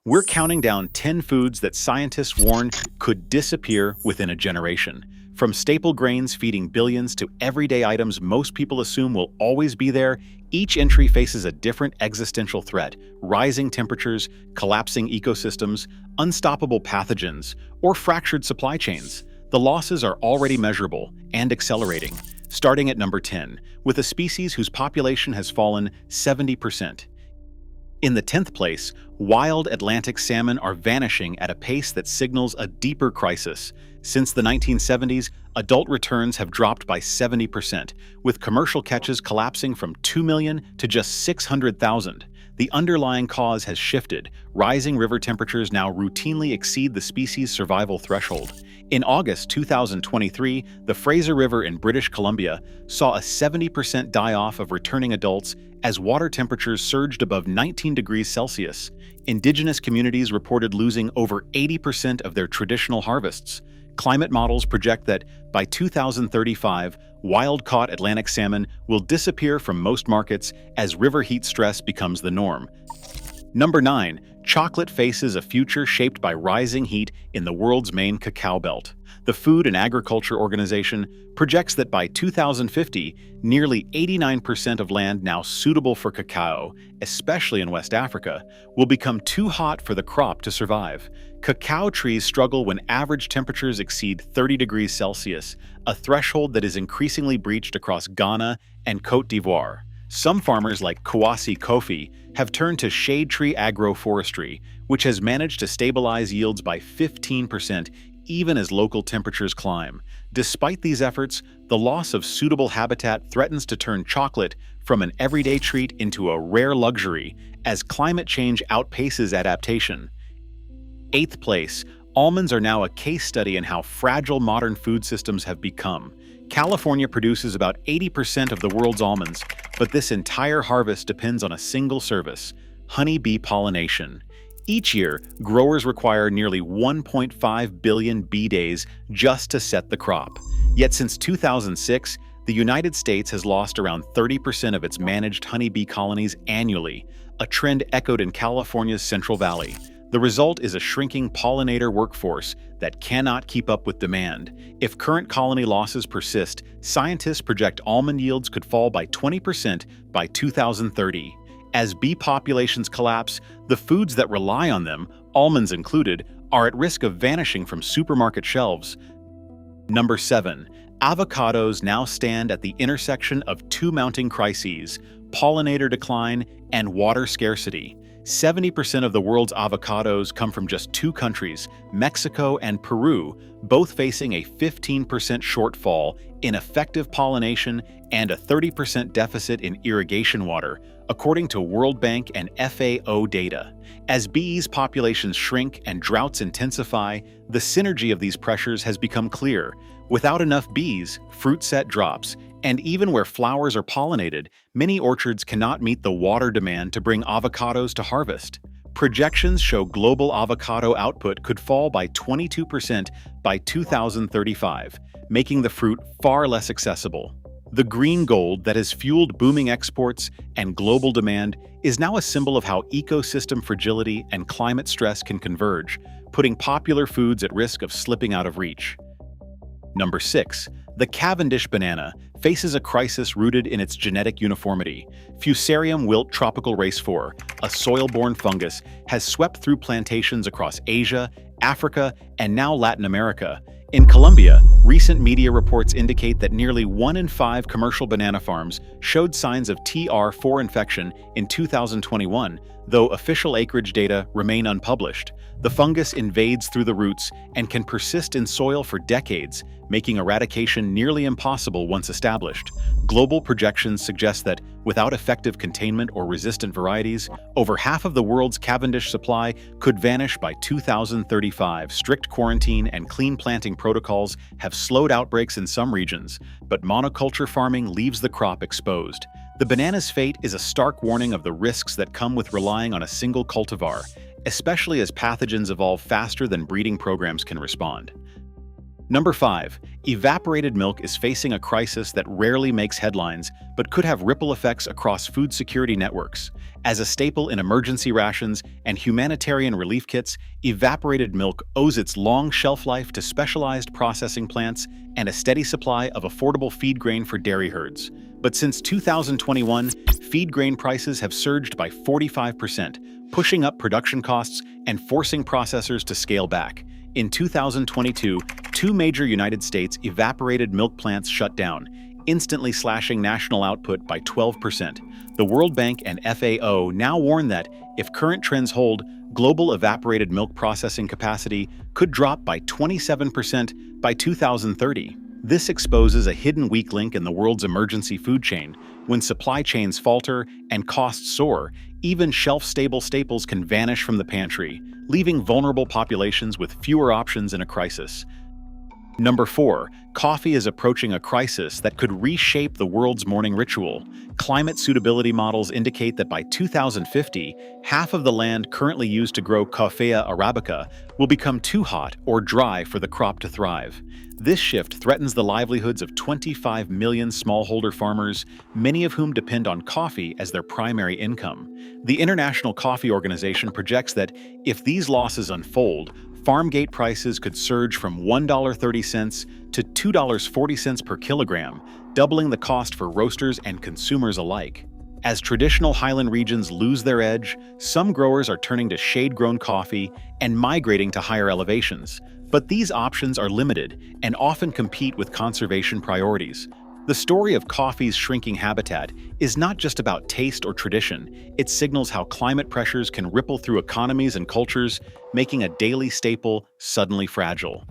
We're counting down 10 foods that scientists warn could disappear within a generation. From staple grains feeding billions to everyday items most people assume will always be there, each entry faces a different existential threat: rising temperatures, collapsing ecosystems, unstoppable pathogens, or fractured supply chains. The losses are already measurable and accelerating, starting at number 10, with a species whose population has fallen 70%. In the 10th place, wild Atlantic salmon are vanishing at a pace that signals a deeper crisis. Since the 1970s, adult returns have dropped by 70%, with commercial catches collapsing from 2 million to just 600,000. The underlying cause has shifted. Rising river temperatures now routinely exceed the species' survival threshold. In August 2023, the Fraser River in British Columbia saw a 70% die-off of returning adults as water temperatures surged above 19 degrees Celsius. Indigenous communities reported losing over 80% of their traditional harvests. Climate models project that by 2035, wild-caught Atlantic salmon will disappear from most markets as river heat stress becomes the norm. Number 9. Chocolate faces a future shaped by rising heat in the world's main cacao belt. The Food and Agriculture Organization projects that by 2050, nearly 89% of land now suitable for cacao, especially in West Africa, will become too hot for the crop to survive. Cacao trees struggle when average temperatures exceed 30 degrees Celsius, a threshold that is increasingly breached across Ghana and Côte d'Ivoire. Some farmers like Kouassi Kofi have turned to shade tree agroforestry, which has managed to stabilize yields by 15% even as local temperatures climb. Despite these efforts, the loss of suitable habitat threatens to turn chocolate from an everyday treat into a rare luxury as climate change outpaces adaptation. 8th place, almonds are now a case study in how fragile modern food systems have become. California produces about 80% of the world's almonds, but this entire harvest depends on a single service: honeybee pollination. Each year, growers require nearly 1.5 billion bee days just to set the crop. Yet since 2006, the United States has lost around 30% of its managed honeybee colonies annually, a trend echoed in California's Central Valley. The result is a shrinking pollinator workforce that cannot keep up with demand. If current colony losses persist, scientists project almond yields could fall by 20% by 2030. As bee populations collapse, the foods that rely on them, almonds included, are at risk of vanishing from supermarket shelves. Number 7. Avocados now stand at the intersection of two mounting crises: pollinator decline and water scarcity. 70% of the world's avocados come from just two countries, Mexico and Peru, both facing a 15% shortfall in effective pollination and a 30% deficit in irrigation water, according to World Bank and FAO data. As bees' populations shrink and droughts intensify, the synergy of these pressures has become clear. Without enough bees, fruit set drops, and even where flowers are pollinated, many orchards cannot meet the water demand to bring avocados to harvest. Projections show global avocado output could fall by 22% by 2035, making the fruit far less accessible. The green gold that has fueled booming exports and global demand is now a symbol of how ecosystem fragility and climate stress can converge, putting popular foods at risk of slipping out of reach. Number 6. The Cavendish banana faces a crisis rooted in its genetic uniformity. Fusarium wilt tropical race 4, a soil-borne fungus, has swept through plantations across Asia, Africa, and now Latin America. In Colombia, recent media reports indicate that nearly 1 in 5 commercial banana farms showed signs of TR4 infection in 2021, though official acreage data remain unpublished. The fungus invades through the roots and can persist in soil for decades, making eradication nearly impossible once established. Global projections suggest that, without effective containment or resistant varieties, over half of the world's Cavendish supply could vanish by 2035. Strict quarantine and clean planting protocols have slowed outbreaks in some regions, but monoculture farming leaves the crop exposed. The banana's fate is a stark warning of the risks that come with relying on a single cultivar, especially as pathogens evolve faster than breeding programs can respond. Number 5. Evaporated milk is facing a crisis that rarely makes headlines but could have ripple effects across food security networks. As a staple in emergency rations and humanitarian relief kits, evaporated milk owes its long shelf life to specialized processing plants and a steady supply of affordable feed grain for dairy herds. But since 2021, feed grain prices have surged by 45%, pushing up production costs and forcing processors to scale back. In 2022, two major United States evaporated milk plants shut down, instantly slashing national output by 12%. The World Bank and FAO now warn that, if current trends hold, global evaporated milk processing capacity could drop by 27% by 2030. This exposes a hidden weak link in the world's emergency food chain. When supply chains falter and costs soar, even shelf-stable staples can vanish from the pantry, leaving vulnerable populations with fewer options in a crisis. Number 4. Coffee is approaching a crisis that could reshape the world's morning ritual. Climate suitability models indicate that by 2050, half of the land currently used to grow Coffea arabica will become too hot or dry for the crop to thrive. This shift threatens the livelihoods of 25 million smallholder farmers, many of whom depend on coffee as their primary income. The International Coffee Organization projects that if these losses unfold, farm gate prices could surge from $1.30 to $2.40 per kilogram, doubling the cost for roasters and consumers alike. As traditional highland regions lose their edge, some growers are turning to shade-grown coffee and migrating to higher elevations. But these options are limited and often compete with conservation priorities. The story of coffee's shrinking habitat is not just about taste or tradition. It signals how climate pressures can ripple through economies and cultures, making a daily staple suddenly fragile.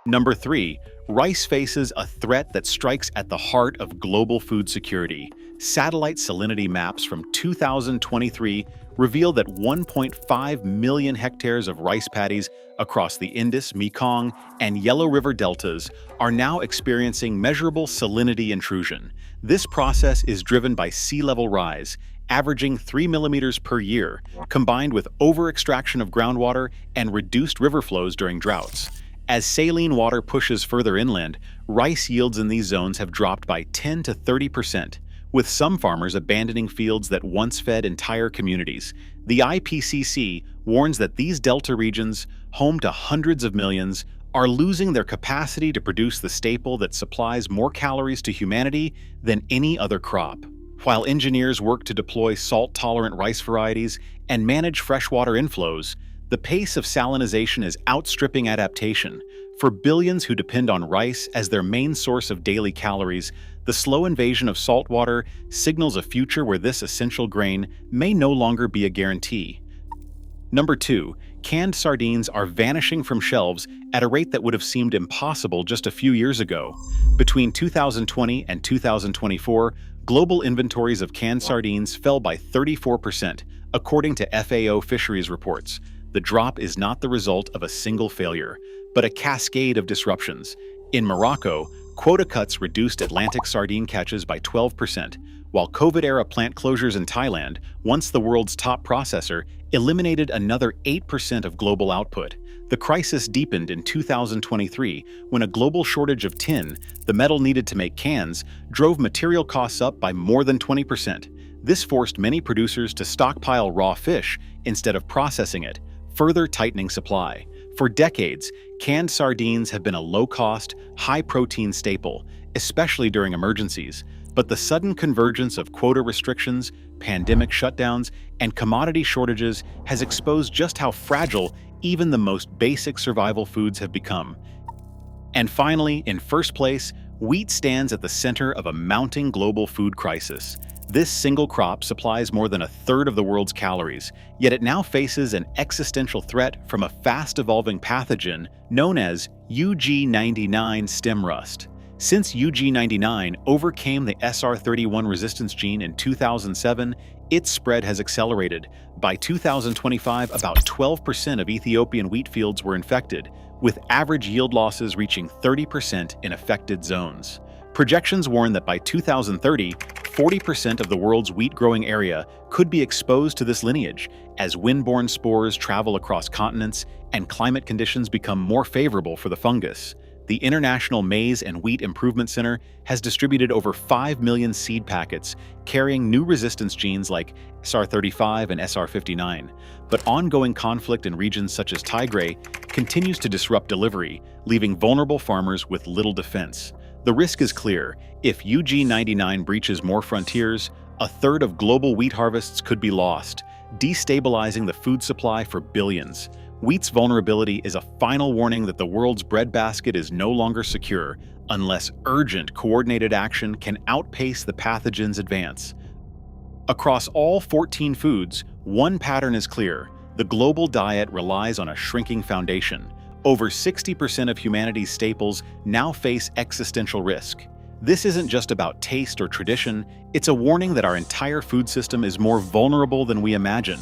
Number 3. Rice faces a threat that strikes at the heart of global food security. Satellite salinity maps from 2023 reveal that 1.5 million hectares of rice paddies across the Indus, Mekong, and Yellow River deltas are now experiencing measurable salinity intrusion. This process is driven by sea level rise, averaging 3 millimeters per year, combined with over-extraction of groundwater and reduced river flows during droughts. As saline water pushes further inland, rice yields in these zones have dropped by 10 to 30%, with some farmers abandoning fields that once fed entire communities. The IPCC warns that these delta regions, home to hundreds of millions, are losing their capacity to produce the staple that supplies more calories to humanity than any other crop. While engineers work to deploy salt-tolerant rice varieties and manage freshwater inflows, the pace of salinization is outstripping adaptation. For billions who depend on rice as their main source of daily calories, the slow invasion of saltwater signals a future where this essential grain may no longer be a guarantee. Number 2. Canned sardines are vanishing from shelves at a rate that would have seemed impossible just a few years ago. Between 2020 and 2024, global inventories of canned sardines fell by 34%, according to FAO fisheries reports. The drop is not the result of a single failure, but a cascade of disruptions. In Morocco, quota cuts reduced Atlantic sardine catches by 12%, while COVID-era plant closures in Thailand, once the world's top processor, eliminated another 8% of global output. The crisis deepened in 2023 when a global shortage of tin, the metal needed to make cans, drove material costs up by more than 20%. This forced many producers to stockpile raw fish instead of processing it, further tightening supply. For decades, canned sardines have been a low-cost, high-protein staple, especially during emergencies. But the sudden convergence of quota restrictions, pandemic shutdowns, and commodity shortages has exposed just how fragile even the most basic survival foods have become. And finally, in first place, wheat stands at the center of a mounting global food crisis. This single crop supplies more than a third of the world's calories, yet it now faces an existential threat from a fast-evolving pathogen known as UG99 stem rust. Since UG99 overcame the SR31 resistance gene in 2007, its spread has accelerated. By 2025, about 12% of Ethiopian wheat fields were infected, with average yield losses reaching 30% in affected zones. Projections warn that by 2030, 40% of the world's wheat-growing area could be exposed to this lineage as wind-borne spores travel across continents and climate conditions become more favorable for the fungus. the International Maize and Wheat Improvement Center has distributed over 5 million seed packets carrying new resistance genes like SR35 and SR59. But ongoing conflict in regions such as Tigray continues to disrupt delivery, leaving vulnerable farmers with little defense. The risk is clear. If UG99 breaches more frontiers, a third of global wheat harvests could be lost, destabilizing the food supply for billions. Wheat's vulnerability is a final warning that the world's breadbasket is no longer secure unless urgent, coordinated action can outpace the pathogen's advance. Across all 14 foods, one pattern is clear. The global diet relies on a shrinking foundation. Over 60% of humanity's staples now face existential risk. This isn't just about taste or tradition, it's a warning that our entire food system is more vulnerable than we imagine.